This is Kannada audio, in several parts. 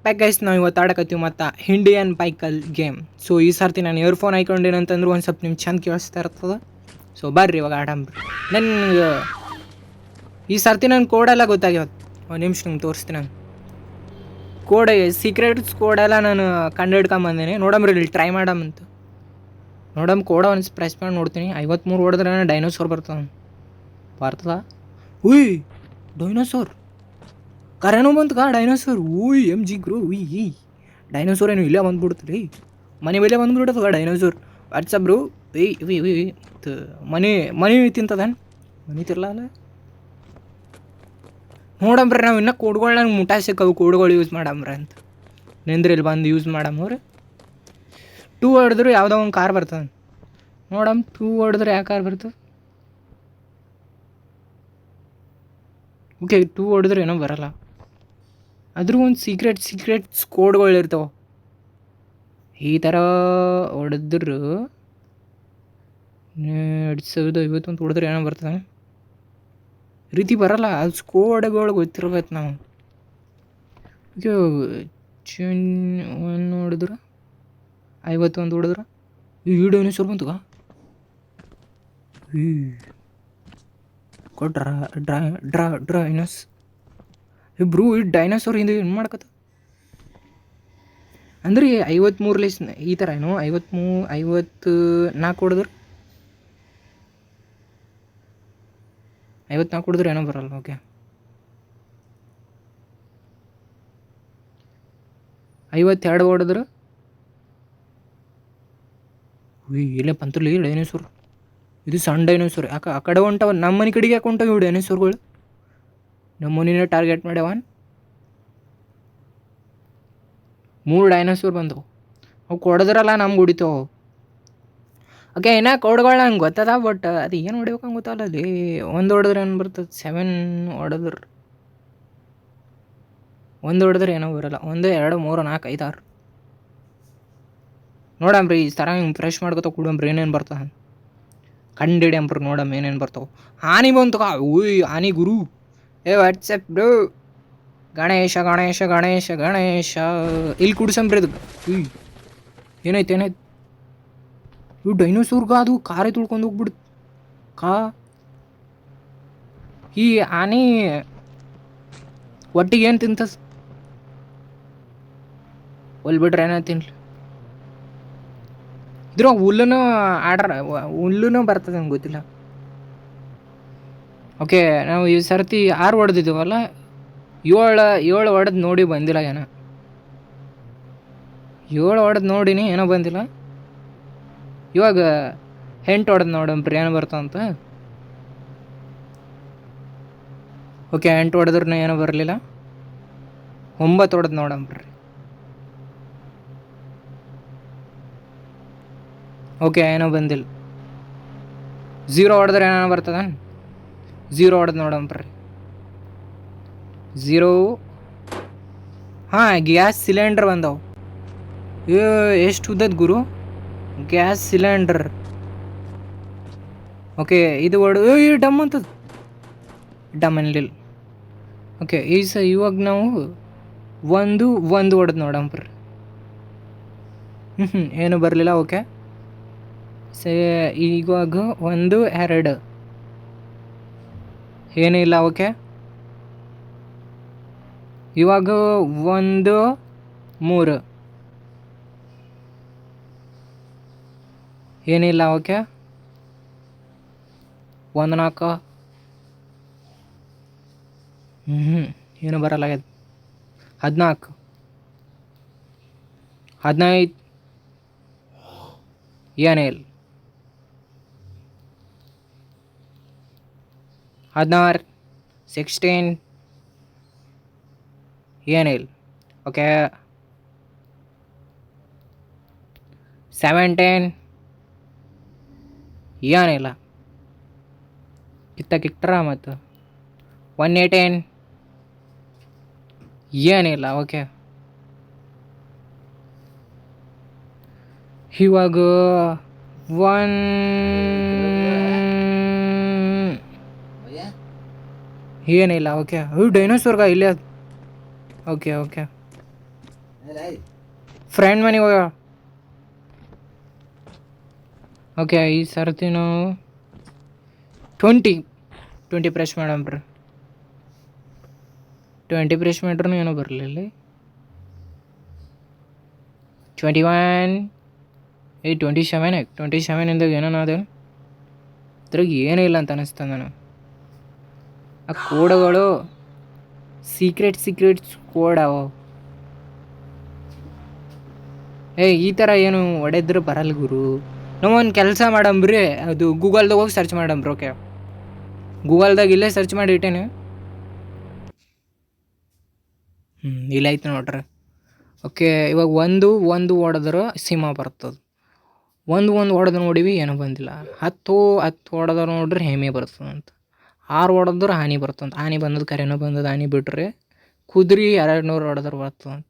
ಪ್ಯಾಕ್ ಗೈಸ್ ನಾವು ಇವತ್ತು ಆಡಕತ್ತೀವಿ ಮತ್ತು ಇಂಡಿಯನ್ ಬೈಕಲ್ ಗೇಮ್. ಸೊ ಈ ಸರ್ತಿ ನಾನು ಇಯರ್ಫೋನ್ ಹಾಕೊಂಡೇನಂತಂದ್ರೆ ಒಂದು ಸ್ವಲ್ಪ ನಿಮ್ಗೆ ಚಂದ ಕೇಳಿಸ್ತಾ ಇರ್ತದೆ. ಸೊ ಬರ್ರಿ ಇವಾಗ ಆಡಂಬ್ರಿ. ನನಗೆ ಈ ಸರ್ತಿ ನನ್ನ ಕೋಡೆಲ್ಲ ಗೊತ್ತಾಗ್ಯವತ್ತು. ಒಂದು ನಿಮಿಷ ನಿಮ್ಗೆ ತೋರಿಸ್ತೀನಿ. ನಾನು ಕೋಡ್ ಸೀಕ್ರೆಟ್ಸ್ ಕೋಡೆಲ್ಲ ನಾನು ಕಂಡು ಹಿಡ್ಕೊಂಬಂದೇನೆ. ನೋಡಂಬ್ರಿ ಇಲ್ಲಿ ಟ್ರೈ ಮಾಡಮ್ಮಂತ ಕೋಡ ಒಂದು ಪ್ರೆಸ್ ಮಾಡಿ ನೋಡ್ತೀನಿ. 53 ಹೊಡೆದ್ರೆ ಡೈನೋಸಾರ್ ಬರ್ತದ. ಉಯ್ ಡೈನೋಸಾರ್ ಕರೆನೋ ಬಂತು ಡೈನೋಸಾರ್. ಉಯ್ MG ಗ್ರೋ. ಉಯ್ ಡೈನೋಸಾರ್ ಏನು ಇಲ್ಲೇ ಬಂದ್ಬಿಡ್ತೀರಿ, ಮನೆ ಮೇಲೆ ಬಂದ್ಬಿಡ್ತದ ಡೈನೋಸಾರ್. WhatsApp bro. ಮನೆ ತಿಂತದೇನು? ಮನೆ ತಿರ್ಲಲ್ಲ. ನೋಡಂಬ್ರಿ ನಾವು ಇನ್ನೂ ಕೋಡ್ಗಳು ನಂಗೆ ಮುಟ್ಟ ಸಿಕ್ಕವು. ಕೋಡ್ಗಳು ಯೂಸ್ ಮಾಡಂಬ್ರಿ ಅಂತ ನಿಂದ್ರೆ ಇಲ್ಲಿ ಬಂದು ಯೂಸ್ ಮಾಡಮ್ರಿ. 2 ಹೊಡೆದ್ರು ಯಾವುದೋ ಒಂದು ಕಾರ್ ಬರ್ತದೆ. ನೋಡಮ್ 2 ಹೊಡೆದ್ರೆ ಯಾವ ಕಾರ್ ಬರ್ತದೆ? ಓಕೆ 2 ಹೊಡೆದ್ರೆ ಏನೋ ಬರಲ್ಲ. ಅದ್ರ ಒಂದು ಸೀಕ್ರೆಟ್ಸ್ ಕೋಡ್ಗಳು ಇರ್ತಾವೆ. ಈ ಥರ ಹೊಡೆದ್ರು 2051 ಹೊಡೆದ್ರೆ ಏನೋ ಬರ್ತದೆ ರೀತಿ ಬರಲ್ಲ. ಅದು ಕೋಡ್ಗಳು ಗೊತ್ತಿರ್ಬೇಕು ನಾವು. ಓಕೆ 1 ಹೊಡೆದ್ರೆ 51 ಹೊಡೆದ್ರೆ ಈ ಡೈನೋಸಾರ್ ಬಂತು. ಡ್ರೈನಸ್ ಇಬ್ರು ಈ ಡೈನೋಸಾರ್ ಹಿಂದೆ ಏನು ಮಾಡ್ಕತ್ತ ಅಂದ್ರೆ 53 ಲೇಸ್ ಈ ಥರ ಏನು 54 ಹೊಡೆದ್ರೆ 54 ಹೊಡೆದ್ರೆ ಏನೋ ಬರಲ್ಲ. ಓಕೆ 52 ಹೊಡೆದ್ರೆ ಇಲ್ಲೇ ಬಂತಿರಲಿ ಡೈನೋಸಾರ್. ಇದು ಸಣ್ಣ ಡೈನೋಸಾರ್. ಯಾಕೆ ಆ ಕಡೆ ಹೊಂಟವ? ನಮ್ಮ ಮನೆ ಕಡೆಗೆ ಯಾಕೆ ಹೊಂಟವ ಇವು ಡೈನೋಸಾರ್ಗಳು? ನಮ್ಮ ಮನೆಯೇ ಟಾರ್ಗೆಟ್ ಮಾಡ್ಯಾವನ್. 3 ಡೈನೋಸಾರ್ ಬಂದವು. ಅವು ಕೊಡದ್ರಲ್ಲ ನಮ್ಗೆ ಹೊಡಿತಾವೆ. ಓಕೆ ಇನ್ನೂ ಕೋಡ್ಗಳು ನಂಗೆ ಗೊತ್ತದ, ಬಟ್ ಅದು ಏನು ಹೊಡಿಬೇಕಂಗೆ ಗೊತ್ತಲ್ಲ. ಅಲ್ಲಿ 1 ಹೊಡೆದ್ರೆ ಏನು ಬರ್ತದೆ? 7 ಹೊಡೆದ್ರೆ 1 ಹೊಡೆದ್ರೆ ಏನೋ ಬರಲ್ಲ. 1 2 3 4 5 6 ನೋಡಂಬ್ರಿ. ಈ ಥರ ಹಿಂಗೆ ಫ್ರೆಶ್ ಮಾಡ್ಕೊತ ಕೊಡಂಬ್ರಿ ಏನೇನು ಬರ್ತದೆ ಕಂಡಿಡಿಯಂಬ್ರಿ. ನೋಡಮ್ ಏನೇನು ಬರ್ತಾವೆ. ಆನೆ ಬಂತು. ಆನೆ ಗುರು. What's up bro. ಗಣೇಶ ಗಣೇಶ ಗಣೇಶ ಗಣೇಶ ಇಲ್ಲಿ ಕುಡ್ಸಂಬ್ರಿ ಅದು. ಏನಾಯ್ತು ಇವು ಡೈನೋಸಾರ್ಗ ಅದು ಕಾರೇ ತುಳ್ಕೊಂಡು ಹೋಗ್ಬಿಡ್ತು. ಈ ಆನೆ ಒಟ್ಟಿಗೆ ಏನು ತಿಂತದ? ಒಲ್ಬಿಟ್ರೆ ಏನೋ ತಿನ್ಲಿ. ಇದ್ರ ಹುಲ್ಲೂ ಬರ್ತದೆ ನಂಗೆ ಗೊತ್ತಿಲ್ಲ. ಓಕೆ ನಾವು ಈ ಸರ್ತಿ 6 ಹೊಡೆದಿದ್ದೀವಲ್ಲ, 7 ಹೊಡೆದು ನೋಡಿ ಬಂದಿಲ್ಲ ಏನೋ. 7 ಹೊಡೆದು ನೋಡಿನಿ ಏನೋ ಬಂದಿಲ್ಲ. ಇವಾಗ 8 ಹೊಡೆದು ನೋಡಂಬ್ರಿ ಏನೋ ಬರ್ತಾವಂತ. ಓಕೆ 8 ಹೊಡೆದ್ರೂ ಏನೋ ಬರಲಿಲ್ಲ. 9 ಹೊಡೆದು ನೋಡಂಬ್ರಿ. ಓಕೆ ಏನೋ ಬಂದಿಲ್ಲ. 0 ಹೊಡೆದ್ರೆ ಏನೋ ಬರ್ತದ? 0 ಹೊಡೆದು ನೋಡಂಬ್ರಿ. 0 ಗ್ಯಾಸ್ ಸಿಲಿಂಡರ್ ಬಂದವು. ಎಷ್ಟು ಉದ್ದದ ಗುರು ಗ್ಯಾಸ್ ಸಿಲಿಂಡರ್. ಓಕೆ ಇದು ಡಮ್ ಅಂತದ. ಡಮ್ ಅನ್ಲಿಲ್ಲ. ಓಕೆ ಇವಾಗ ನಾವು 1 ಹೊಡೆದು ನೋಡಂಬ್ರಿ. ಏನು ಬರಲಿಲ್ಲ. ಓಕೆ ಇವಾಗ 1 2 ಏನಿಲ್ಲ. ಓಕೆ ಇವಾಗ 1 3 ಏನಿಲ್ಲ. ಓಕೆ 1 4 ಏನು ಬರಲ್ಲ. 14 15 ಏನಿಲ್ಲ. 16 16 ಏನಿಲ್ಲ. ಓಕೆ 17 ಏನಿಲ್ಲ. ಕಿಟ್ರ ಮತ್ತು 118 ಏನಿಲ್ಲ. ಓಕೆ ಇವಾಗ 1 ಏನಿಲ್ಲ. ಓಕೆ ಡೈನೋಸಾರ್ಗ ಇಲ್ಲೇ. ಓಕೆ ಫ್ರೆಂಡ್ ಮನೆಗೆ ಹೋಗ. ಓಕೆ ಈ ಸರ್ತಿ ನಾವು 20 ಪ್ರೆಸ್ ಮಾಡಮ್ರಿ. 20 ಪ್ರೆಸ್ ಮಾಡ್ರೂ ಏನೋ ಬರಲಿಲ್ಲ. 21 27 27 ಏನೋ ಅದೇನು ಇದ್ರಾಗ ಏನೂ ಇಲ್ಲ ಅಂತ ಅನ್ನಿಸ್ತದೆ ನನಗೆ. ಆ ಕೋಡ್ಗಳು ಸೀಕ್ರೆಟ್ಸ್ ಕೋಡ್ ಅವ. ಈ ಥರ ಏನು ಹೊಡೆದ್ರೆ ಬರಲ್ಲ ಗುರು. ನಾವೊಂದು ಕೆಲಸ ಮಾಡಂಬ್ರಿ, ಅದು ಗೂಗಲ್ದಾಗ ಹೋಗಿ ಸರ್ಚ್ ಮಾಡಂಬ್ರಿ. ಓಕೆ ಗೂಗಲ್ದಾಗ ಇಲ್ಲೇ ಸರ್ಚ್ ಮಾಡಿ ಇಟ್ಟೇನೆ. ಇಲ್ಲ ಐತೆ ನೋಡ್ರಿ. ಓಕೆ ಇವಾಗ ಒಂದು ಹೊಡೆದ್ರೆ ಸಿಂಹ ಬರ್ತದೆ. ಒಂದು ಹೊಡೆದು ನೋಡಿವಿ ಏನೂ ಬಂದಿಲ್ಲ. 10 ಹೊಡೆದ್ರೆ ನೋಡ್ರಿ ಹೇಮೆ ಬರ್ತದಂತ. 6 ಹೊಡೆದ್ರೆ ಆನೆ ಬರ್ತಂತ. ಆನೆ ಬಂದದ್ದು ಕರೆನೋ ಬಂದದ್ದು. ಆನೆ ಬಿಟ್ರೆ ಕುದುರೆ 200 ಹೊಡೆದ್ರೆ ಬರ್ತದಂತ.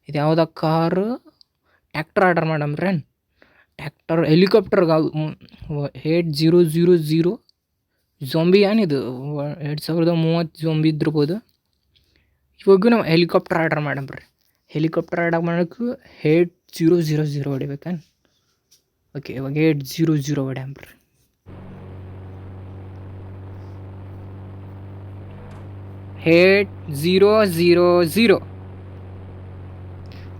ಇದು ಯಾವ್ದು ಕಾರು? ಟ್ಯಾಕ್ಟರ್ ಆರ್ಡರ್ ಮಾಡಮ್ರಿ. ಟ್ಯಾಕ್ಟರ್ ಹೆಲಿಕಾಪ್ಟರ್ಗೆ 8000 ಜೊಂಬಿ ಏನಿದು 2030 ಜೊಂಬಿ ಇದ್ದಿರ್ಬೋದು. ಇವಾಗ ನಾವು ಹೆಲಿಕಾಪ್ಟರ್ ಆರ್ಡರ್ ಮಾಡಮ್ರಿ. ಹೆಲಿಕಾಪ್ಟರ್ ಆರ್ಡರ್ ಮಾಡೋಕ್ಕೆ 8000 ಹೊಡಿಬೇಕೇನು? ಓಕೆ ಇವಾಗ 800 ಹೊಡ್ಯಾಂಬ್ರಿ. ಹೇಟ್ 000.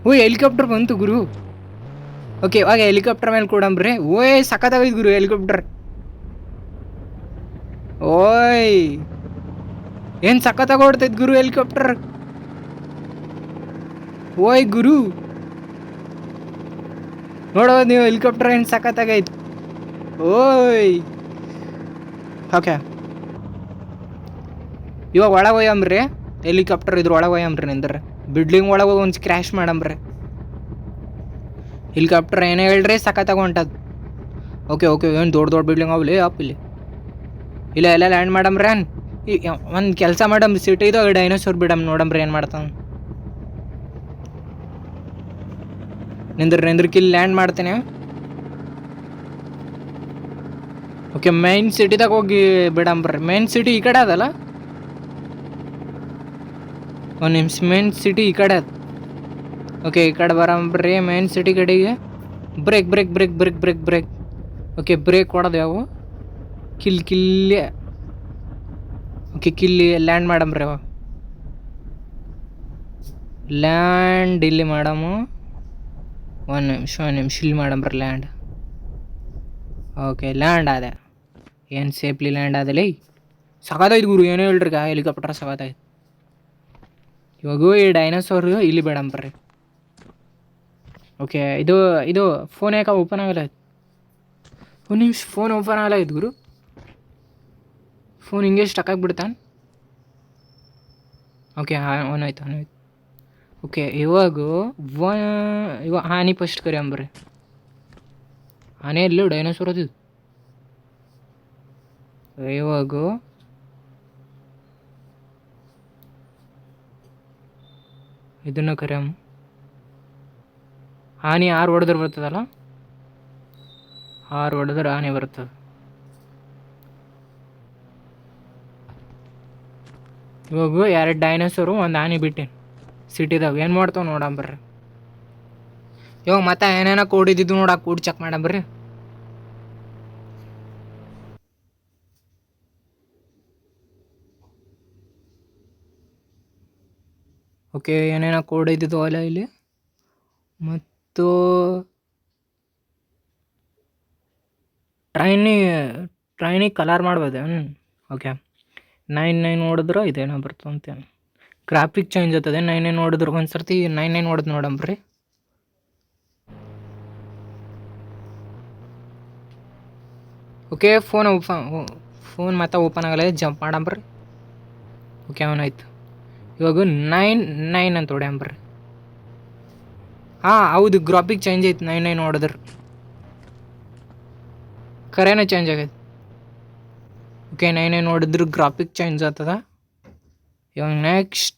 ಓಯ್ ಹೆಲಿಕಾಪ್ಟರ್ ಬಂತು ಗುರು. ಓಕೆ ಇವಾಗ ಹೆಲಿಕಾಪ್ಟರ್ ಮೇಲೆ ಕೊಡಂಬ್ರಿ. ಓಯ್ ಸಖತ್ತಾಗೈತೆ ಗುರು ಹೆಲಿಕಾಪ್ಟರ್. ಓಯ್ ಏನು ಸಖತ್ತಾಗಿ ಓಡ್ತೈತೆ ಗುರು ಹೆಲಿಕಾಪ್ಟರ್. ಓಯ್ ಗುರು ನೋಡೋ ನೀವು ಹೆಲಿಕಾಪ್ಟರ್ ಏನು ಸಖತ್ತಾಗೈತೆ. ಓಯ್ ಓಕೆ ಇವಾಗ ಒಳಗೆ ಹೋಯಂಬ್ರಿ. ಹೆಲಿಕಾಪ್ಟರ್ ಇದ್ರ ಒಳಗೆ ಹೋಯಂಬ್ರಿ. ನಿಂದ್ರೆ ಬಿಲ್ಡಿಂಗ್ ಒಳಗೆ ಒಂದು ಕ್ರ್ಯಾಶ್ ಮಾಡಂಬ್ರಿ. ಹೆಲಿಕಾಪ್ಟರ್ ಏನೇ ಹೇಳ್ರಿ ಸಖತ್ತಾಗಿ ಹೊಂಟದು. ಓಕೆ ಏನು ದೊಡ್ಡ ಬಿಲ್ಡಿಂಗ್ ಅವಲಿ ಅಪ್ ಇಲ್ಲಿ ಇಲ್ಲ ಎಲ್ಲ ಲ್ಯಾಂಡ್ ಮಾಡಮ್ರಿ. ಒಂದು ಕೆಲಸ ಮಾಡಮ್ರಿ, ಸಿಟಿದು ಡೈನೋಸಾರ್ ಬಿಡಮ್ ನೋಡಮ್ರಿ ಏನು ಮಾಡ್ತಾನೆ. ನಿಂದ್ರಕ್ಕೆ ಇಲ್ಲಿ ಲ್ಯಾಂಡ್ ಮಾಡ್ತೇನೆ. ಓಕೆ ಮೈನ್ ಸಿಟಿದಾಗ ಹೋಗಿ ಬಿಡಂಬ್ರಿ. ಮೈನ್ ಸಿಟಿ ಈ ಕಡೆ ಅದಲ್ಲ. ಒಂದು ನಿಮಿಷ ಮೈನ್ ಸಿಟಿ ಈ ಕಡೆ ಅದು. ಓಕೆ ಈ ಕಡೆ ಬರಂಬ್ರಿ ಮೈನ್ ಸಿಟಿ ಕಡೆಗೆ. ಬ್ರೇಕ್. ಓಕೆ ಬ್ರೇಕ್ ಹೊಡೆದು ಯಾವ ಕಿಲ್ಲಿ. Okay ಕಿಲ್ಲಿ land ಮಾಡಮ್ರಿ. ಅವ ಲ್ಯಾಂಡ್ ಇಲ್ಲಿ ಮಾಡಮು. ಒಂದು ನಿಮಿಷ ಇಲ್ಲಿ ಮಾಡಮ್ರಿ ಲ್ಯಾಂಡ್. ಓಕೆ ಲ್ಯಾಂಡ್ ಆದ. ಏನು ಸೇಫ್ಲಿ ಲ್ಯಾಂಡ್ ಆದಲ್ಲ. ಸಖತ್ತಾಯ್ತು ಗುರು ಏನೋ ಹೇಳ್ರಿ. ಹೆಲಿಕಾಪ್ಟರ್ ಸಖತ್ತಾಯ್ತು. ಇವಾಗ ಈ ಡೈನೋಸಾರ್ ಇಲ್ಲಿ ಬೇಡಂಬ್ರಿ. ಓಕೆ ಇದು ಫೋನ್ ಯಾಕೆ ಓಪನ್ ಆಗಲ್ಲ? ಒಂದು ನಿಮಿಷ ಫೋನ್ ಓಪನ್ ಆಗಲ್ಲ ಇದು ಗುರು. ಫೋನ್ ಹಿಂಗೆ ಸ್ಟಕ್ ಆಗಿಬಿಡ್ತಾನೆ. ಓಕೆ ಆನ್ ಆಯ್ತು. ಓಕೆ ಇವಾಗ ಆನೆ ಫಸ್ಟ್ ಕರಿಯಂಬ್ರಿ. ಆನೆ ಎಲ್ಲೂ ಡೈನೋಸಾರ್ ಅದು. ಇವಾಗ ಇದನ್ನು ಕರಿಯಮ್. ಆನೆ 6 ಹೊಡೆದ್ರೆ ಬರ್ತದಲ್ಲ. 6 ಹೊಡೆದ್ರೆ ಆನೆ ಬರ್ತದೆ. ಇವಾಗ 2 ಡೈನೋಸಾರು ಒಂದು ಆನೆ ಬಿಟ್ಟೇನು ಸಿಟಿದಾಗ. ಏನು ಮಾಡ್ತಾವೆ ನೋಡಂಬ್ರಿ. ಇವಾಗ ಮತ್ತೆ ಏನೇನೋ ಕೋಡ್ ಇದ್ದಿದ್ದು ನೋಡಕ್ಕೆ ಕೋಡ್ ಚೆಕ್ ಮಾಡಂಬ್ರಿ. ಓಕೆ ಏನೇನೋ ಕೋಡ್ ಇದ್ದಿದ್ದು ಅಲ್ಲ ಇಲ್ಲಿ. ಮತ್ತು ಟ್ರೈನಿಗೆ ಕಲರ್ ಮಾಡ್ಬೋದು. ಓಕೆ 99 ನೋಡಿದ್ರೆ ಇದೇನೋ ಬರ್ತಂತೇನು. ಗ್ರಾಫಿಕ್ ಚೇಂಜ್ ಆಗ್ತದೆ. 99 ನೋಡಿದ್ರೆ ಒಂದು ಸರ್ತಿ 99 ಹೊಡೆದು ನೋಡಂಬ್ರಿ. ಓಕೆ ಫೋನ್ ಮತ್ತೆ ಓಪನ್ ಆಗಲ್ಲ. ಜಂಪ್ ಮಾಡಂಬ್ರಿ. ಓಕೆ ಅವನಾಯ್ತು. ಇವಾಗ 99 ಅಂತ ಹೊಡ್ಯಾಂಬ್ರಿ. ಹೌದು ಗ್ರಾಫಿಕ್ ಚೇಂಜ್ ಐತೆ. 99 ನೋಡಿದ್ರೆ ಕರೆನೇ ಚೇಂಜ್ ಆಗೈತೆ. ಓಕೆ 99 ನೋಡಿದ್ರೆ ಗ್ರಾಫಿಕ್ ಚೇಂಜ್ ಆಗ್ತದ. ಇವಾಗ ನೆಕ್ಸ್ಟ್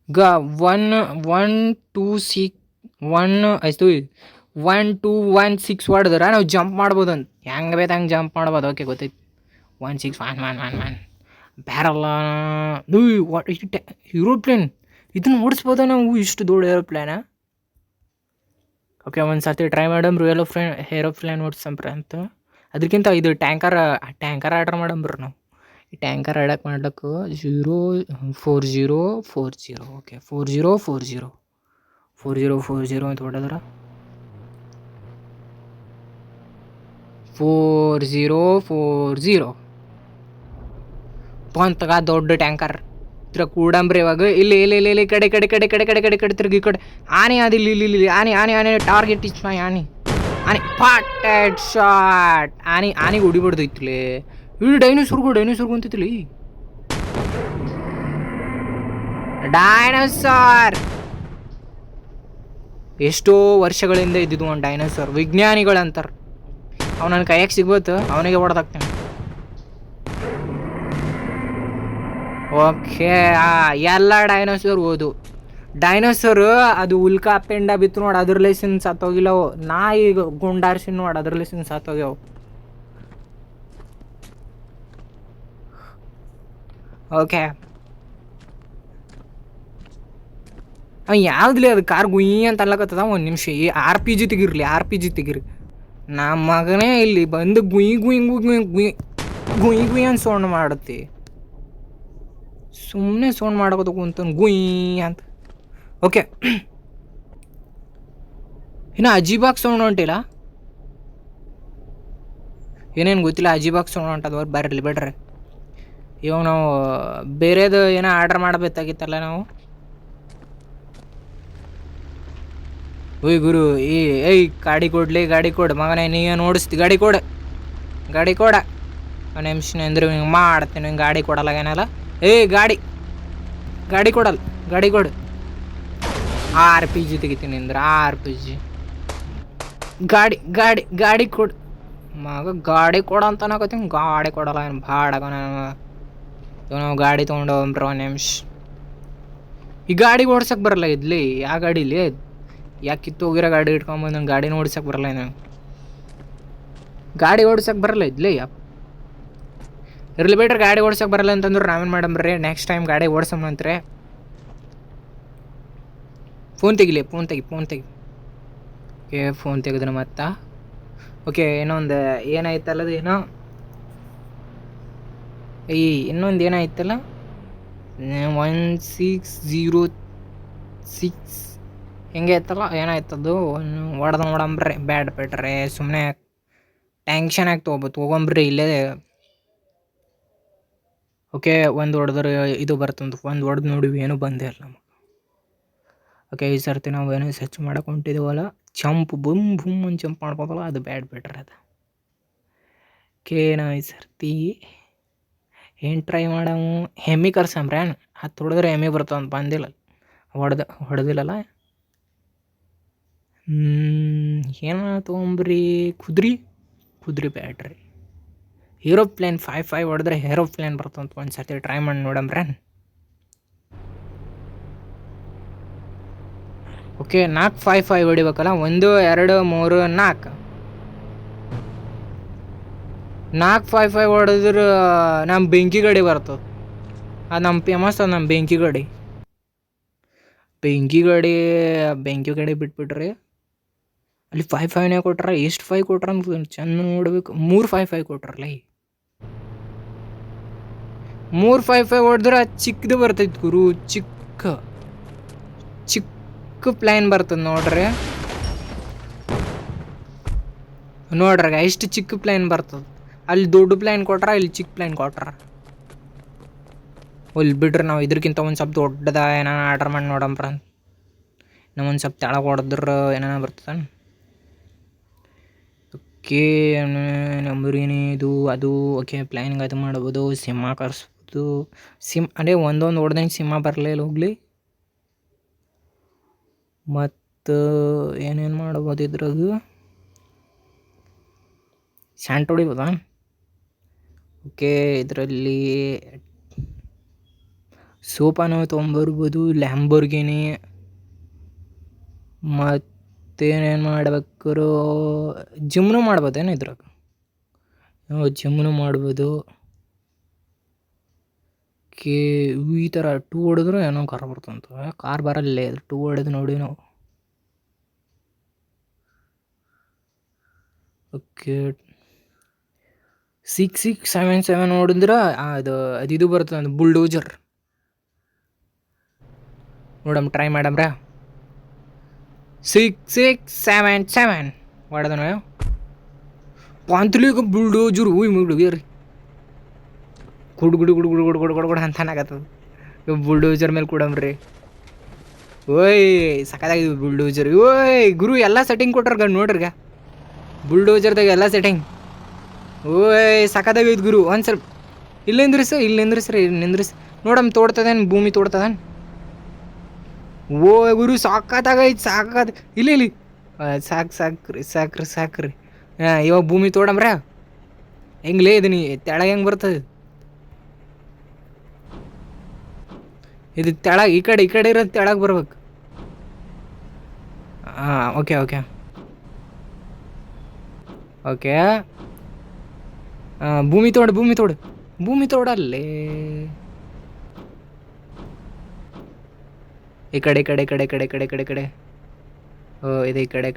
1216 ಹೊಡೆದ್ರೆ ನಾವು ಜಂಪ್ ಮಾಡ್ಬೋದು ಅಂತ. ಹೆಂಗೆ ಬೇಕು ಹಂಗೆ ಜಂಪ್ ಮಾಡ್ಬೋದು. ಓಕೆ ಗೊತ್ತೈತಿ. 16 1 1 1 1 ಬ್ಯಾರಲ್ಲ ವಾಟ್ ಇಷ್ಟು ಏರೋಪ್ಲೇನ್ ಇದನ್ನು ಓಡಿಸ್ಬೋದ ನಾವು ಇಷ್ಟು ದೊಡ್ಡ ಏರೋಪ್ಲೇನ. ಓಕೆ ಒಂದು ಸರ್ತಿ ಟ್ರೈ ಮಾಡಂಬ್ರಿ ಏರೋಪ್ಲೇನ್ ಓಡಿಸಂಬ್ರಿ ಅಂತ. ಅದಕ್ಕಿಂತ ಇದು ಟ್ಯಾಂಕರ್ ಆರ್ಡ್ರ್ ಮಾಡಂಬ್ರಿ ನಾವು. ಈ ಟ್ಯಾಂಕರ್ ಮಾಡ್ಲಿಕ್ಕೆ 4040 ಓಕೆ 4040 ಅಂತ ಹೊಡೆದ್ರೆ 4040 ಬಂತಗ ದೊಡ್ಡ ಟ್ಯಾಂಕರ್ ಕೂಡಂಬ್ರಿ. ಇವಾಗ ಇಲ್ಲಿ ಇಲ್ಲಿ ಇಲ್ಲಿ ಕಡೆ ಕಡೆ ಕಡೆ ಕಡೆ ಕಡೆ ಕಡೆ ಕಡೆ ತಿರುಗಿ ಕಡೆ ಆನೆ ಅದಿಲ್ಲ ಇಲ್ಲಿ ಇಲ್ಲಿ ಆನೆ ಆನೆ ಆನೆ ಟಾರ್ಗೆಟ್ ಇಸ್ ಮೈ ಆನೆ ಆನೆ ಪಾಟೆಡ್ ಶಾಟ್. ಆನೆಗೆ ಹೊಡಿಬಾರ್ದು ಇತ್ತಲೇ. ಇಲ್ಲಿ ಡೈನೋಸರ್ಗೂ ಅಂತಿತ್ತಲಿ. ಡೈನೋಸಾರ್ ಎಷ್ಟೋ ವರ್ಷಗಳಿಂದ ಇದ್ದಿದ್ದು ಒಂದು ಡೈನೋಸಾರ್. ವಿಜ್ಞಾನಿಗಳಂತಾರೆ ಅವ್ ನನ್ನ ಕೈಯಾಗ ಸಿಗ್ಬೋದು, ಅವನಿಗೆ ಹೊಡೆದಾಕ್ತೇನೆ. ಓಕೆ ಎಲ್ಲ ಡೈನೋಸರ್ ಓದು. ಡೈನೋಸರ್ ಅದು ಉಲ್ಕಾ ಪೆಂಡ ಬಿತ್ತು ನೋಡಿ, ಅದ್ರ ಲೆಸನ್ ಸತ್ತೋಗಿಲ್ಲವು. ನಾ ಈಗ ಗುಂಡಾರ್ಸಿನ ನೋಡಿ, ಅದ್ರ ಲೆಸನ್ ಸತ್ತೋಗ್ಯಾವು. ಓಕೆ ಯಾವ್ದ್ಲಿ ಅದು ಕಾರ್ ಗುಯ್ ಅಂತ ಅನ್ಲಕತ್ತದ. ಒಂದು ನಿಮಿಷ RPG ತೆಗಿರಿ. ನಮ್ಮ ಮಗನೇ ಇಲ್ಲಿ ಬಂದು ಗುಯ್ ಅಂತ ಸೌಂಡ್ ಮಾಡುತ್ತೆ. ಸುಮ್ಮನೆ ಸೌಂಡ್ ಮಾಡ್ಕೋತ ಕುಂತ ಗುಯ್ ಅಂತ. ಓಕೆ ಇನ್ನು ಅಜೀಬಾಗ್ ಸೌಂಡ್ ಹೊಂಟಿಲ್ಲ, ಏನೇನು ಗೊತ್ತಿಲ್ಲ. ಅಜೀಬಾಗ್ ಸೌಂಡ್ ಹೊಂಟದವ್ರು ಬರ್ರಿ ಬಿಡ್ರಿ. ಇವಾಗ ನಾವು ಬೇರೆದು ಏನೋ ಆರ್ಡ್ರ್ ಮಾಡಬೇಕಾಗಿತ್ತಲ್ಲ ನಾವು. ಓಯ್ ಗುರು ಏಯ್ ಗಾಡಿ ಕೊಡು ಮಗನೇ, ನೀವೇನು ಓಡಿಸ್ತಿ? ಗಾಡಿ ಕೊಡ ಒಂದು ನಿಮಿಷ ಅಂದ್ರೆ ಹಿಂಗೆ ಮಾಡ್ತೀನಿ. ಹಿಂಗೆ ಗಾಡಿ ಕೊಡಲ್ಲ ಏನಲ್ಲ. ಗಾಡಿ ಕೊಡು. RPG ತೆಗಿತೀನಿ ಅಂದ್ರೆ RPG ಗಾಡಿ ಕೊಡು ಮಗ. ಗಾಡಿ ಕೊಡ ಅಂತ ಅನ್ನಕತ್ತೀನಿ, ಗಾಡಿ ಕೊಡಲ್ಲ. ಏನು ಭಾಡಗ ನಾವು ಗಾಡಿ ತೊಗೊಂಡೋಗ್ರಿ. ಒಂದು ನಿಮಿಷ ಈ ಗಾಡಿ ಓಡ್ಸಕ್ಕೆ ಬರಲ್ಲ ಇದ್ಲಿ. ಯಾವ ಗಾಡಿ ಇಲ್ಲಿ ಯಾಕೆ ಕಿತ್ತೋಗಿರೋ ಗಾಡಿ ಇಟ್ಕೊಂಬಂದು ನಂಗೆ ಗಾಡಿನ ಓಡ್ಸಕ್ಕೆ ಬರಲ್ಲ. ಏನು ಗಾಡಿ ಓಡ್ಸಕ್ಕೆ ಬರಲ್ಲ ಇದ್ಲಿ. ಇರಲಿ ಬೇಡ್ರಿ, ಗಾಡಿ ಓಡ್ಸಕ್ಕೆ ಬರಲ್ಲ ಅಂತಂದ್ರೆ ನಾವೇನು ಮಾಡಂಬ್ರಿ, ನೆಕ್ಸ್ಟ್ ಟೈಮ್ ಗಾಡಿ ಓಡ್ಸಂಬ್ರಂತ್ರೆ. ಫೋನ್ ತೆಗಿ. ಓಕೆ ಫೋನ್ ತೆಗೆದ್ರೆ ಮತ್ತೆ ಓಕೆ ಇನ್ನೊಂದು ಏನಾಯ್ತಲ್ಲದು ಇನ್ನೊಂದು ಏನಾಯ್ತಲ್ಲ 1606 ಹೆಂಗೆ ಆಯ್ತಲ್ಲ, ಏನಾಯ್ತದು ನೋಡಂಬ್ರಿ. ಬ್ಯಾಡ್ ಬಿಟ್ರೆ ಸುಮ್ಮನೆ ಟ್ಯಾಂಕ್ಷನ್ ಆಗಿ ತೊಗೊಂಬ್ರಿ ಇಲ್ಲೇ. ಓಕೆ ಒಂದು ಹೊಡೆದ್ರೆ ಇದು ಬರ್ತಂತ, ಒಂದು ಹೊಡೆದು ನೋಡಿವಿ, ಏನೂ ಬಂದೇ ಇಲ್ಲ ನಮಗೆ. ಓಕೆ ಈ ಸರ್ತಿ ನಾವು ಏನೋ ಸರ್ಚ್ ಮಾಡಕ್ಕೆ ಹೊಂಟಿದ್ದೀವಲ್ಲ, ಬುಮ್ ಅಂತ ಜಂಪ್ ಮಾಡ್ಬೋದಲ್ಲ, ಅದು ಬ್ಯಾಡ್ ಬಿಟ್ರೆ ಅದು. ಓಕೆ ನಾವು ಈ ಸರ್ತಿ ಏನು ಟ್ರೈ ಮಾಡವು, ಹೆಮ್ಮಿ ಕರ್ಸಂಬ್ರಿ. ಹತ್ತು ಹೊಡೆದ್ರೆ ಹೆಮ್ಮಿ ಬರ್ತವಂತ, ಬಂದಿಲ್ಲ ಹೊಡೆದಿಲ್ಲಲ್ಲ. ಏನು ತೊಗೊಂಬ್ರಿ, ಕುದುರೆ ಬ್ಯಾಡ್ರಿ. ಏರೋಪ್ಲೇನ್ 5 ಹೊಡೆದ್ರೆ ಏರೋಪ್ಲೇನ್ ಬರ್ತಂತ, ಒಂದು ಸರ್ತಿ ಟ್ರೈ ಮಾಡಿ ನೋಡಂಬ್ರಿ. ಓಕೆ 4 ಹೊಡಿಬೇಕಲ್ಲ. 1 2 3 4 5 ಹೊಡೆದ್ರೆ ನಮ್ಮ ಬೆಂಕಿ ಗಾಡಿ ಬರ್ತದೆ. ಅದು ನಮ್ಮ ಫೇಮಸ್, ಅದು ನಮ್ಮ ಬೆಂಕಿ ಗಾಡಿ ಬಿಟ್ಬಿಟ್ರಿ. ಅಲ್ಲಿ 5 ಕೊಟ್ರ, ಎಷ್ಟು 5 ಕೊಟ್ರ ಅಂತ ಚೆಂದ ನೋಡ್ಬೇಕು. 3 5 ಕೊಟ್ರಲ್ಲ. 3 5 ಹೊಡೆದ್ರೆ ಚಿಕ್ಕದು ಬರ್ತೈತಿ ಗುರು. ಚಿಕ್ಕ ಪ್ಲ್ಯಾನ್ ಬರ್ತದೆ ನೋಡ್ರಿ ಎಷ್ಟು ಚಿಕ್ಕ ಪ್ಲ್ಯಾನ್ ಬರ್ತದೆ. ಅಲ್ಲಿ ದೊಡ್ಡ ಪ್ಲ್ಯಾನ್ ಕೊಟ್ರ, ಇಲ್ಲಿ ಚಿಕ್ಕ ಪ್ಲ್ಯಾನ್ ಕೊಟ್ರ. ಅಲ್ಲಿ ಬಿಡ್ರಿ, ನಾವು ಇದ್ರಕ್ಕಿಂತ ಒಂದು ಸ್ವಲ್ಪ ದೊಡ್ಡದ ಏನಾನ ಆರ್ಡ್ರ್ ಮಾಡಿ ನೋಡಂಬ್ರ. ನಾವು ಒಂದು ಸ್ವಲ್ಪ ತೆಳಗೆ ಹೊಡೆದ್ರೆ ಏನಾನ ಬರ್ತದೆ. ಓಕೆ ನಂಬರ್ ಏನಿದು ಅದು. ಓಕೆ ಪ್ಲ್ಯಾನಿಂಗ್ ಅದು ಮಾಡ್ಬೋದು, ಸಿಂಹ ಕರ್ಸ್ಬೋದು. ಅದೇ ಒಂದೊಂದು ಹೊಡೆದಂಗೆ ಸಿಂಹ ಬರಲಿಲ್ಲ ಹೋಗ್ಲಿ. ಮತ್ತು ಏನೇನು ಮಾಡ್ಬೋದು ಇದ್ರಾಗ, ಶಾಂಟ್ ಹೊಡಿಬೋದಾ. ಓಕೆ ಇದರಲ್ಲಿ ಸೋಪಾನು ತೊಗೊಂಬರ್ಬೋದು, ಲ್ಯಾಂಬೋರ್ಗಿನಿ. ಮತ್ತೇನೇನು ಮಾಡ್ಬೇಕಾರು ಜಿಮ್ನು ಮಾಡ್ಬೋದೇನು ಇದ್ರಾಗ. ಜಿಮ್ನು ಮಾಡ್ಬೋದು. ಓಕೆ, ಈ ಥರ ಟೂ ಹೊಡೆದ್ರೆ ಏನೋ ಕಾರ್ ಬರ್ತಂತ. ಕಾರ್ ಬರಲ್ಲೇ, ಅದು ಟೂ ಹೊಡೆದು ನೋಡಿ ನಾವು. ಓಕೆ, 6677 ನೋಡಿದ್ರೆ ಅದು ಬರ್ತದೆ, ಒಂದು ಬುಲ್ಡೋಜರ್. ನೋಡಮ್, ಟ್ರೈ ಮಾಡಮ್ರ. 6677 ಹೊಡೆದನ ಪಾಂತ್ಲಿಗ ಬುಲ್ಡೋಜರ್. ಹುಡುಗಿಯರಿ ಗುಡು ಗುಡು ಗುಡು ಗುಡು ಗುಡು ಗುಡು ಗುಡು ಗುಡು ಅಂತಾನಾಗತ್ತದ. ಬುಲ್ಡೋಜರ್ ಮೇಲೆ ಕೊಡಮ್ರಿ. ಓಯ್ ಸಖತ್ತಾಗಿದೆ ಬುಲ್ಡೋಜರ್. ಓಯ್ ಗುರು ಎಲ್ಲ ಸೆಟ್ಟಿಂಗ್ ಕೊಟ್ರಗ ನೋಡ್ರಿಗ, ಬುಲ್ಡೋಜರ್ದಾಗ ಎಲ್ಲ ಸೆಟ್ಟಿಂಗ್. ಓಯ್ ಸಖತ್ತಾಗೈತೆ ಗುರು. ಒಂದು ಸ್ವಲ್ಪ ಇಲ್ಲಿ ನಿಂದ್ರಿಸ್ರಿ. ನೋಡಮ್ ತೋಡ್ತದೇನು, ಭೂಮಿ ತೋಡ್ತದೇನು. ಓ ಗುರು ಸಾಕತ್ತಾಗೈತೆ, ಸಾಕಾದ. ಇಲ್ಲಿ ಸಾಕ್ರಿ. ಹಾಂ, ಇವಾಗ ಭೂಮಿ ತೋಡಮ್ರ. ಹೆಂಗ್ಲೇ ಇದೀನಿ ತೆಳಗೆ ಹೆಂಗೆ ಬರ್ತದೆ ಇದು? ತೆಳಗೆ ಈ ಕಡೆ ಇರೋದು ತೆಳಗೆ ಬರ್ಬೇಕು. ಹಾಂ, ಓಕೆ. ಭೂಮಿ ತೋಡಲ್ಲೇ. ಈ ಕಡೆ. ಓ ಇದು ಈ ಕಡೆ.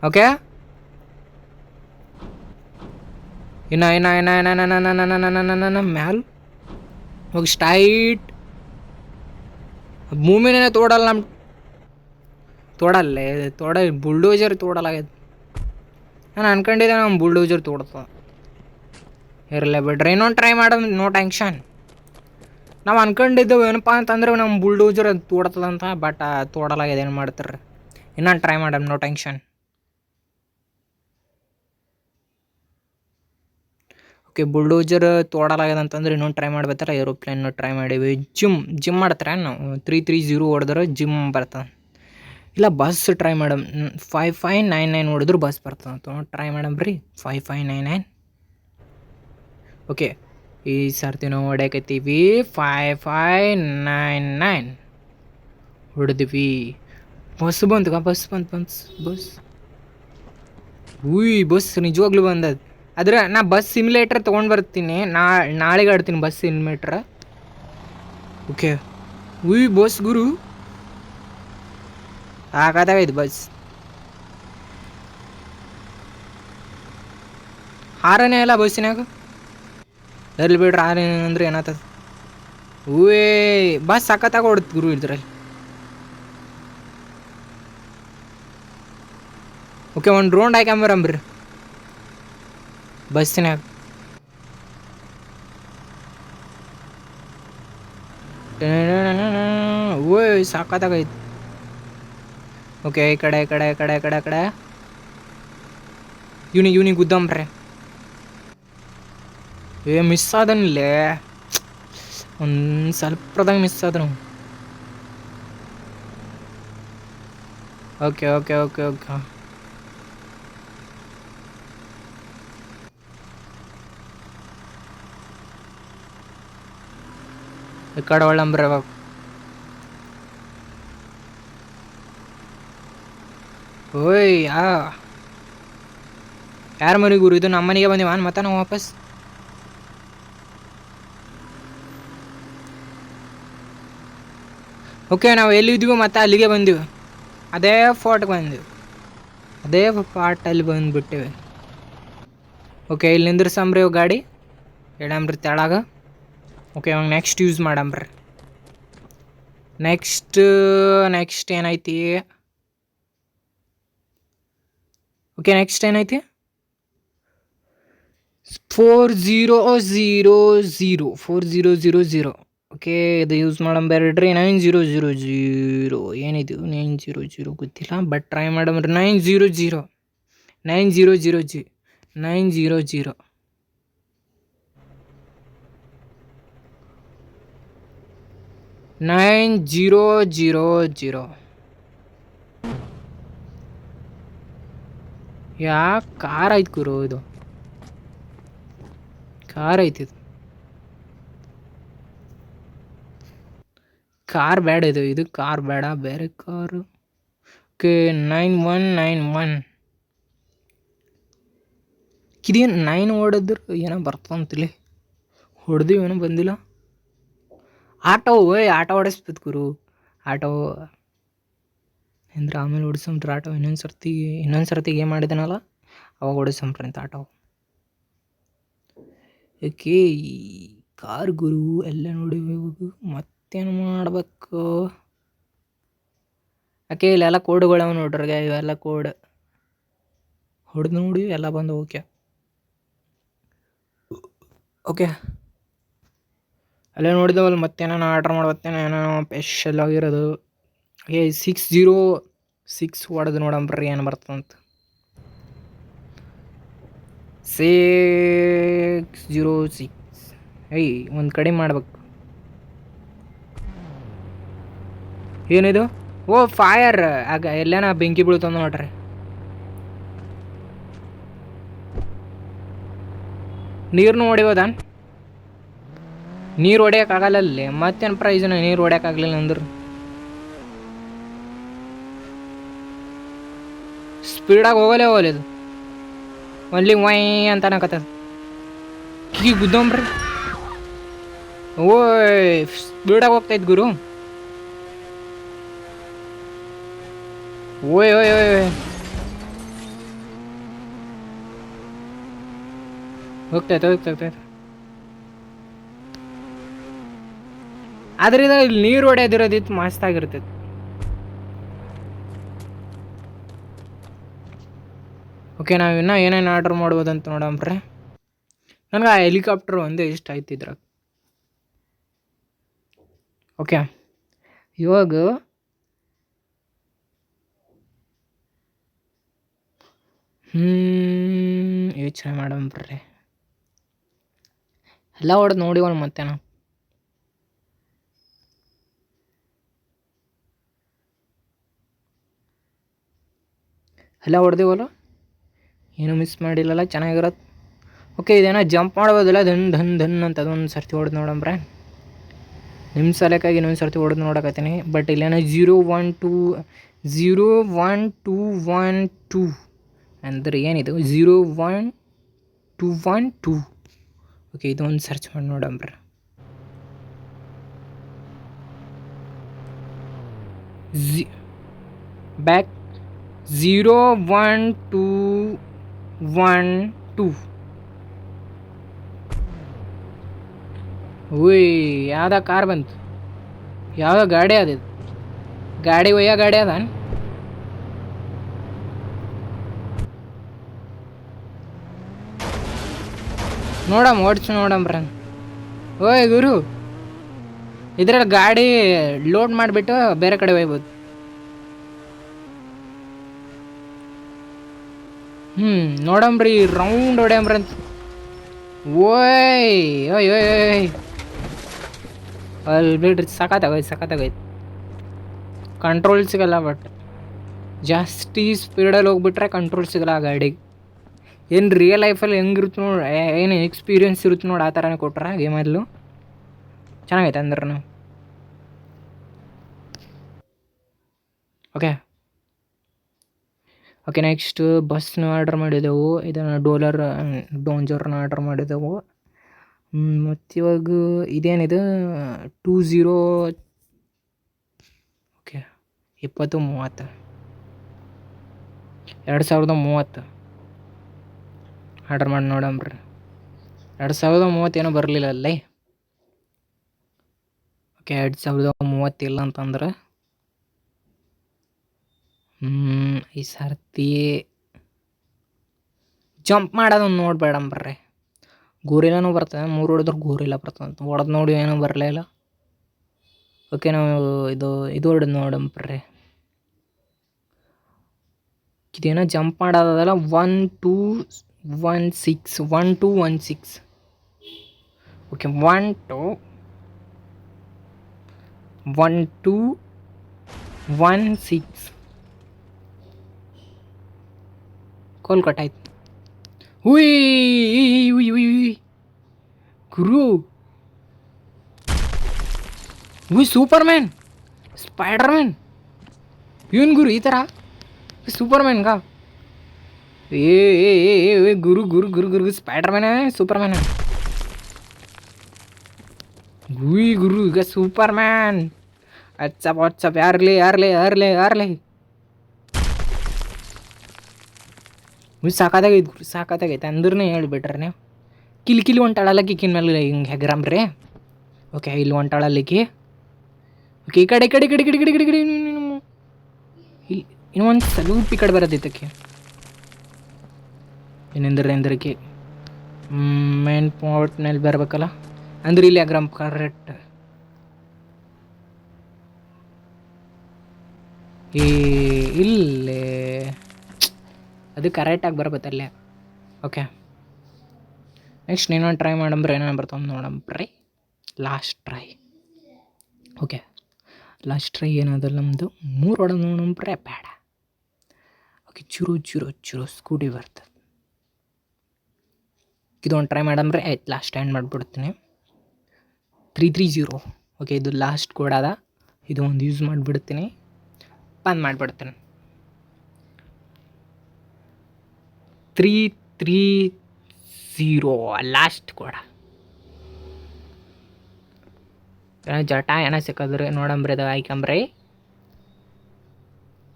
ಓಕೆ, ಇನ್ನ ಮ್ಯಾಲ್ ಹೋಗಿ ಸ್ಟ್ರೈಟ್. ಭೂಮಿನೇ ತೋಡಲ್ಲ ನಮ್ಮ ಬುಲ್ಡೋಜರ್ ತೋಡಲಾಗ್ಯದ. ನಾನು ಅನ್ಕೊಂಡಿದ್ದೆ ನಮ್ಮ ಬುಲ್ಡೋಜರ್ ತೋಡ್ತದ. ಇರಲ್ಲ ಬಿಡ್ರಿ, ಇನ್ನೊಂದು ಟ್ರೈ ಮಾಡೋದು, ನೋ ಟೆನ್ಷನ್. ನಾವು ಅನ್ಕೊಂಡಿದ್ದೇವೆ ಏನಪ್ಪ ಅಂತಂದ್ರೆ ನಮ್ಮ ಬುಲ್ಡೋಜರ್ ಅದು ತೋಡ್ತದಂತ, ಬಟ್ ತೋಡಲಾಗ್ಯದ. ಏನು ಮಾಡ್ತಾರೆ, ಇನ್ನೊಂದು ಟ್ರೈ ಮಾಡಮ್, ನೋ ಟೆನ್ಷನ್. ಓಕೆ, ಬುಲ್ಡೋಜರ್ ತೋಡಲಾಗ್ಯದ ಅಂತಂದ್ರೆ ಇನ್ನೊಂದು ಟ್ರೈ ಮಾಡ್ಬೇಕಲ್ಲ. ಏರೋಪ್ಲೇನ್ ಟ್ರೈ ಮಾಡೀವಿ. ಜಿಮ್ ಮಾಡ್ತಾರೆ ನಾವು. 330 ಹೊಡೆದ್ರೆ ಜಿಮ್ ಬರ್ತದೆ. ಇಲ್ಲ ಬಸ್ ಟ್ರೈ ಮಾಡಮ್. 5599 ಹೊಡೆದ್ರು ಬಸ್ ಬರ್ತದೆ. ಟ್ರೈ ಮಾಡಮ್ರಿ. 5599. ಓಕೆ, ಈ ಸರ್ತಿ ನಾವು ಹೊಡ್ಯಾಕತ್ತೀವಿ. 5599 ಹೊಡೆದ್ವಿ. ಬಸ್ ಬಂತು. ಬಸ್ ಬಸ್ ನಿಜವಾಗ್ಲೂ ಬಂದದ. ಆದ್ರೆ ನಾ ಬಸ್ ಸಿಮ್ಯುಲೇಟರ್ ತೊಗೊಂಡು ಬರ್ತೀನಿ. ನಾಳೆಗೆ ಆಡ್ತೀನಿ ಬಸ್ ಸಿಮ್ಯುಲೇಟ್ರ. ಓಕೆ, ಬಸ್ ಗುರು ಇದು ಬಸ್. ಹಾರನೇ ಇಲ್ಲ ಬಸ್ಸಿನಾಗ. ಎಲ್ಲಿ ಬಿಡ್ರಿ ಹಾರ ಅಂದ್ರೆ ಏನಾಗ್ತದ. ಬಸ್ ಸಖತ್ತಾಗ ಹೊಡ್ತು ಗುರು ಇದ್ರಲ್ಲಿ. ಓಕೆ, ಒಂದು ರೌಂಡ್ ಹಾಕ್ಯಾಂಬರಂಬ್ರಿ ಬಸ್ಸಿನಾಗ. ಸಾಕತ್ತಾಗೈತಿ. ಓಕೆ, ಈ ಕಡೆ ಇವ್ನಿಗೆ ಗುದ್ದಮ್ರೆ. ಮಿಸ್ ಆದನಿಲ್ಲೇ, ಒಂದು ಸ್ವಲ್ಪದಾಗ ಮಿಸ್ ಆದನು. ಓಕೆ. ಈ ಕಡೆ ಒಳ್ಳಂಬ್ರೆ ಇವಾಗ. ಯಾರ ಮನೆ ಗುರು ಇದು? ನಮ್ಮ ಮನೆಗೆ ಬಂದಿವ ಮತ್ತೆ ನಾವು ವಾಪಸ್. ಓಕೆ, ನಾವು ಎಲ್ಲಿದ್ದೀವಿ ಮತ್ತೆ ಅಲ್ಲಿಗೆ ಬಂದೀವಿ. ಅದೇ ಫೋರ್ಟ್ಗೆ ಬಂದೀವಿ. ಅದೇ ಪಾರ್ಟಲ್ಲಿ ಬಂದುಬಿಟ್ಟಿವಿ. ಓಕೆ, ಇಲ್ಲಿ ನಿಂದ್ರಸಂಬ್ರಿ ಗಾಡಿ. ಇಡಂಬ್ರಿ ತೆಳಗ. ಓಕೆ, ಇವಾಗ ನೆಕ್ಸ್ಟ್ ಯೂಸ್ ಮಾಡಂಬ್ರಿ. ನೆಕ್ಸ್ಟ್ ಏನೈತಿ? ಓಕೆ, ನೆಕ್ಸ್ಟ್ ಏನೈತಿ? 4000. ಓಕೆ, ಇದು ಯೂಸ್ ಮಾಡಂಬೇಡ್ರಿ. 9000 ಏನಿದು? 900 ಗೊತ್ತಿಲ್ಲ, ಬಟ್ ಟ್ರೈ ಮಾಡಂಬ್ರಿ. 900 900 9000. ಯಾಕೆ ಕಾರ್ ಐತೆ ಗುರು? ಇದು ಕಾರ್ ಐತಿ. ಕಾರ್ ಬೇಡ, ಇದು ಕಾರ್ ಬೇಡ, ಬೇರೆ ಕಾರು. ಓಕೆ, 9191. ಕಿದೇನು 9 ಹೊಡೆದ್ರು ಏನೋ ಬರ್ತಂತಲಿ ಹೊಡೆದಿವಿ ಏನೋ ಬಂದಿಲ್ಲ. ಆಟೋ ಆಟೋ ಹೊಡೆಸ್ಬೇಕು ಗುರು. ಆಟೋ ಅಂದ್ರೆ ಆಮೇಲೆ ಹೊಡಿಸಂಬ್ರಿ ಆಟೋ. ಇನ್ನೊಂದು ಸರ್ತಿ ಏನು ಮಾಡಿದನಲ್ಲ ಅವಾಗ ಹೊಡಿಸಂಬ್ರಿ ಅಂತ ಆಟೋ. ಓಕೆ ಕಾರ್ ಗುರು ಎಲ್ಲ ನೋಡಿಬೇಕು. ಮತ್ತೇನು ಮಾಡ್ಬೇಕು? ಓಕೆ ಇಲ್ಲೆಲ್ಲ ಕೋಡ್ಗಳವ ನೋಡ್ರಿ, ಇವೆಲ್ಲ ಕೋಡ್ ಹೊಡೆದು ನೋಡಿ ಎಲ್ಲ ಬಂದು. ಓಕೆ ಓಕೆ ಅಲ್ಲೇ ನೋಡಿದವಲ್ಲ ಮತ್ತೇನೋ ಆರ್ಡ್ರ್ ಮಾಡ್ಬತ್ತೇನೋ ಏನೋ ಸ್ಪೆಷಲ್ ಆಗಿರೋದು. ಏ 606 ಹೊಡೆದು ನೋಡಂಬ್ರಿ ಏನು ಬರ್ತಂತ. 606 ಒಂದು ಕಡಿಮೆ ಮಾಡ್ಬೇಕು. ಏನಿದು? ಓ ಫೈರ್ ಆಗ ಎಲ್ಲೇನ ಬೆಂಕಿ ಬೀಳ್ತಂದು ನೋಡ್ರಿ. ನೀರನ್ನು ಹೊಡಿಬೋದ? ನೀರು ಹೊಡಿಯೋಕ್ಕಾಗಲ್ಲ ಅಲ್ಲಿ. ಮತ್ತೇನು ಪ್ರಯೋಜನ ನೀರು ಹೊಡ್ಯೋಕ್ಕಾಗಲಿಲ್ಲ ಅಂದ್ರೆ? ಸ್ಪೀಡಾಗಿ ಹೋಗಲೇ ಇದು ಒನ್ಲಿ ವೈ ಅಂತ ಅನ್ನಕತ್ತದ. ಕಿಗಿ ಗುದ್ದೊಂಬ್ರಿ. ಓಯ್ ಸ್ಪೀಡಾಗಿ ಹೋಗ್ತೈತೆ ಗುರು. ಓಯ್ ಓಯ್ ಓಯ್ ಹೋಗ್ತೈತೆ. ಆದ್ರಿಂದ ಇಲ್ಲಿ ನೀರು ಹೊಡೆಯೋದಿರೋದಿತ್ತು ಮಸ್ತಾಗಿರ್ತೈತೆ. ಓಕೆ ನಾವು ಇನ್ನೂ ಏನೇನು ಆರ್ಡ್ರ್ ಮಾಡ್ಬೋದಂತ ನೋಡಂಬ್ರೆ. ನನಗೆ ಆ ಹೆಲಿಕಾಪ್ಟರ್ ಒಂದೇ ಇಷ್ಟ ಆಯ್ತು ಇದ್ರಾಗ. ಓಕೆ ಇವಾಗ ಯೋಚನೆ ಮಾಡಂಬ್ರಿ. ಎಲ್ಲ ಹೊಡೆದು ನೋಡಿವಲ್ಲ ಮತ್ತೇನ. ಎಲ್ಲ ಹೊಡೆದಿವಲ್ಲ, ಏನೂ ಮಿಸ್ ಮಾಡಿಲ್ಲಲ್ಲ, ಚೆನ್ನಾಗಿರತ್ತೆ. ಓಕೆ ಇದೇನೋ ಜಂಪ್ ಮಾಡ್ಬೋದಿಲ್ಲ, ಧನ್ ಅಂತ ಅದೊಂದು ಸರ್ತಿ ಹೊಡೆದು ನೋಡಂಬ್ರೆ. ನಿಮ್ಮ ಸಲಕ್ಕಾಗಿ ಇನ್ನೊಂದು ಸರ್ತಿ ಹೊಡೆದು ನೋಡಕತ್ತೀನಿ. ಬಟ್ ಇಲ್ಲೇನೋ 01212 ಅಂದರೆ ಏನಿದು 01212. ಓಕೆ ಇದೊಂದು ಸರ್ಚ್ ಮಾಡಿ ನೋಡಂಬ್ರೆ. ಬ್ಯಾಕ್ 01212. ಓಯ್ ಯಾವ್ದ ಕಾರ್ ಬಂತು? ಯಾವುದೋ ಗಾಡಿ ಅದ. ಗಾಡಿ ಗಾಡಿ ಅದ. ಓಡಿಸಿ ನೋಡಂಬ್ರ. ಓಯ್ ಗುರು ಇದ್ರಲ್ಲಿ ಗಾಡಿ ಲೋಡ್ ಮಾಡಿಬಿಟ್ಟು ಬೇರೆ ಕಡೆ ಒಯ್ಬೋದು. ನೋಡಂಬ್ರಿ ರೌಂಡ್ ಹೊಡ್ಯಂಬ್ರ ಅಂತ. ಓಯ್ ಓಯ್ ಓಯ್ ಓಯ್ ಅಲ್ಲಿ ಬಿಡ್ರಿ. ಸಖತ್ತಾಗೈತೆ. ಕಂಟ್ರೋಲ್ ಸಿಗಲ್ಲ, ಬಟ್ ಜಾಸ್ತಿ ಸ್ಪೀಡಲ್ಲಿ ಹೋಗ್ಬಿಟ್ರೆ ಕಂಟ್ರೋಲ್ ಸಿಗಲ್ಲ ಆ ಗಾಡಿಗೆ. ಏನು ರಿಯಲ್ ಲೈಫಲ್ಲಿ ಹೆಂಗಿರುತ್ತೆ ನೋಡಿ, ಏನು ಎಕ್ಸ್ಪೀರಿಯನ್ಸ್ ಇರುತ್ತೆ ನೋಡಿ, ಆ ಥರನೇ ಕೊಟ್ರೆ ಗೇಮಲ್ಲೂ ಚೆನ್ನಾಗೈತೆ ಅಂದ್ರೆ. ಓಕೆ ನೆಕ್ಸ್ಟ್ ಬಸ್ನ ಆರ್ಡರ್ ಮಾಡಿದೆವು. ಇದನ್ನು ಡೋಂಜರ್ನ ಆರ್ಡರ್ ಮಾಡಿದೆವು. ಮತ್ತು ಇವಾಗ ಇದೇನಿದು 20 ಓಕೆ 2030 2030 ಆರ್ಡರ್ ಮಾಡಿ ನೋಡಂಬ್ರಿ. 2030 ಏನೋ ಬರಲಿಲ್ಲ ಅಲ್ಲೇ. ಓಕೆ 2030 ಇಲ್ಲ ಅಂತಂದ್ರೆ ಈ ಸರ್ತಿ ಜಂಪ್ ಮಾಡೋದೊಂದು ನೋಡ್ಬೇಡಂಬ್ರಿ. ಗೋರಿಲಾನು ಬರ್ತದೆ, 3 ಹೊಡೆದ್ರೆ ಗೋರಿಲ್ಲ ಬರ್ತದೆ. ಹೊಡೆದು ನೋಡಿ ಏನೂ ಬರಲೇ ಇಲ್ಲ. ಓಕೆ ನಾವು ಇದು ಹೊಡೆದು ನೋಡಂಬ್ರಿ. ಇದೇನೋ ಜಂಪ್ ಮಾಡೋದಲ್ಲ. 1216 ಓಕೆ 1216 ಕೋಲ್ಕಟ್ಟ ಆಯ್ತು. ಹುಯ್ ಗುರು ಸೂಪರ್ ಮ್ಯಾನ್, ಸ್ಪೈಡರ್ ಮ್ಯಾನ್. ಏನು ಗುರು ಈ ಥರ ಸೂಪರ್ ಮ್ಯಾನ್ಗ ಏ ಏ ಏ ಏ ಏ, ಗುರು ಗುರು ಗುರು ಗುರು ಸ್ಪೈಡರ್ ಮ್ಯಾನ ಸೂಪರ್ ಮ್ಯಾನ ಗುರು ಈಗ ಸೂಪರ್ ಮ್ಯಾನ್ ವಾಟ್ಸಪ್ ಯಾರ್ಲಿ ಯಾರ್ಲಿ ಯಾರ್ಲಿ ಯಾರ್ಲಿ ಸಾಕಾಗೈತೆ ಗುರು ಸಾಕಾಗೈತೆ ಅಂದ್ರೂ ಹೇಳ್ಬಿಟ್ರೆ ನೀವು ಕಿಲಿ ಹೊಂಟಾಳಲ್ಲ ಕಿಕ್ಕಿನ ಮೇಲೆ ಹಿಂಗೆ ಹೆಗ್ರಾಮ್ರಿ ಓಕೆ ಇಲ್ಲಿ ಹೊಂಟಾಳಲ್ಲಿಕ್ಕಿ ಓಕೆ ಈ ಕಡೆ ಇಲ್ಲಿ ಇನ್ನೊಂದು ಸ್ವಲ್ಪ ಈ ಕಡೆ ಬರೋದೈತಕ್ಕೆ ಎಂದರಕ್ಕೆ ಮೇನ್ ಪಾಟ್ನಲ್ಲಿ ಬರ್ಬೇಕಲ್ಲ ಅಂದ್ರೆ ಇಲ್ಲಿ ಅಗ್ರಾಮ್ ಕರೆಕ್ಟ್ ಇಲ್ಲೇ ಅದು ಕರೆಕ್ಟಾಗಿ ಬರ್ಬೇಕಲ್ಲೇ ಓಕೆ ನೆಕ್ಸ್ಟ್ ಇನ್ನೊಂದು ಟ್ರೈ ಮಾಡಂಬ್ರೆ ಏನೇನು ಬರ್ತಾವೆ ನೋಡಂಬ್ರಿ last try okay last try ಏನಾದಲ್ಲ ನಮ್ಮದು 3 ಹೊಡೆದು ನೋಡಂಬ್ರೆ ಬೇಡ ಓಕೆ ಚೂರು ಸ್ಕೂಟಿ ಬರ್ತದೆ ಇದೊಂದು ಟ್ರೈ ಮಾಡಂಬ್ರೆ ಆಯ್ತು ಲಾಸ್ಟ್ ಎಂಡ್ ಮಾಡಿಬಿಡ್ತೀನಿ 330 ಓಕೆ ಇದು ಲಾಸ್ಟ್ ಕೋಡ್ ಅದ ಇದು ಒಂದು ಯೂಸ್ ಮಾಡಿಬಿಡ್ತೀನಿ ಬಂದ್ ಮಾಡಿಬಿಡ್ತೀನಿ 330 ಲಾಸ್ಟ್ ಕೋಡ ಜಟ ಏನ ಸಿಕ್ಕಿದ್ರೆ ನೋಡಂಬ್ರಿ ಅದು ಆಯ್ಕಂಬ್ರಿ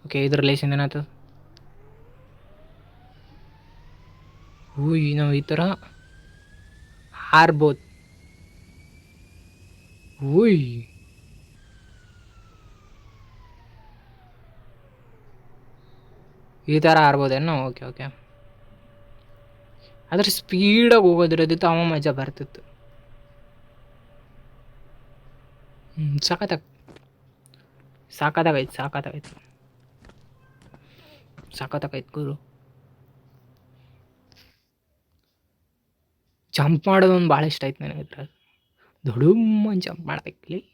ಓಕೆ ಇದ್ರ ರಿಲೇಷನ್ ಏನಾಯ್ತು ನಾವು ಈ ಥರ ಹಾರ್ಬೋದು ಈ ಥರ ಹಾರ್ಬೋದೇನು ಓಕೆ ಆದರೆ ಸ್ಪೀಡಾಗಿ ಹೋಗೋದಿರೋದಿತ್ತು ಅವ ಮಜಾ ಬರ್ತಿತ್ತು ಸಾಕಾಗೈತೆ ಗುರು ಜಂಪ್ ಮಾಡೋದೊಂದು ಭಾಳ ಇಷ್ಟ ಆಯ್ತು ನನಗೆ ಇದ್ರಾಗ ದೊಡ್ಡಮ್ಮ ಜಂಪ್ ಮಾಡ್ಬೇಕಲ್ಲಿ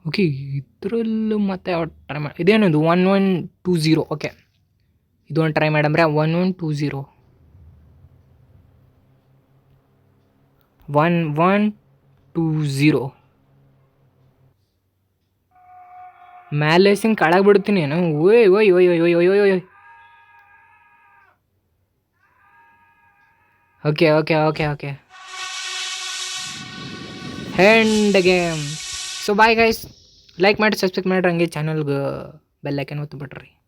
ಓಕೆ ಇದರಲ್ಲೂ ಮತ್ತೆ ಟ್ರೈ ಮಾಡಿ ಇದೇನದು 1120 ಓಕೆ ಇದೊಂದು ಟ್ರೈ ಮಾಡಂಬ್ರೆ 1120 1120 ಮ್ಯಾಲೇಸಿಂಗ್ ಕೆಳಗೆ ಬಿಡ್ತೀನಿ ಏನು ಓಯ್ okay end game so bye guys like ಮಾಡಿ ಸಬ್ಸ್ಕ್ರೈಬ್ ಮಾಡಿರಿ ಹಂಗೆ ಚಾನಲ್ಗೆ ಬೆಲ್ ಐಕನ್ ಒತ್ತು ಬಿಡ್ರಿ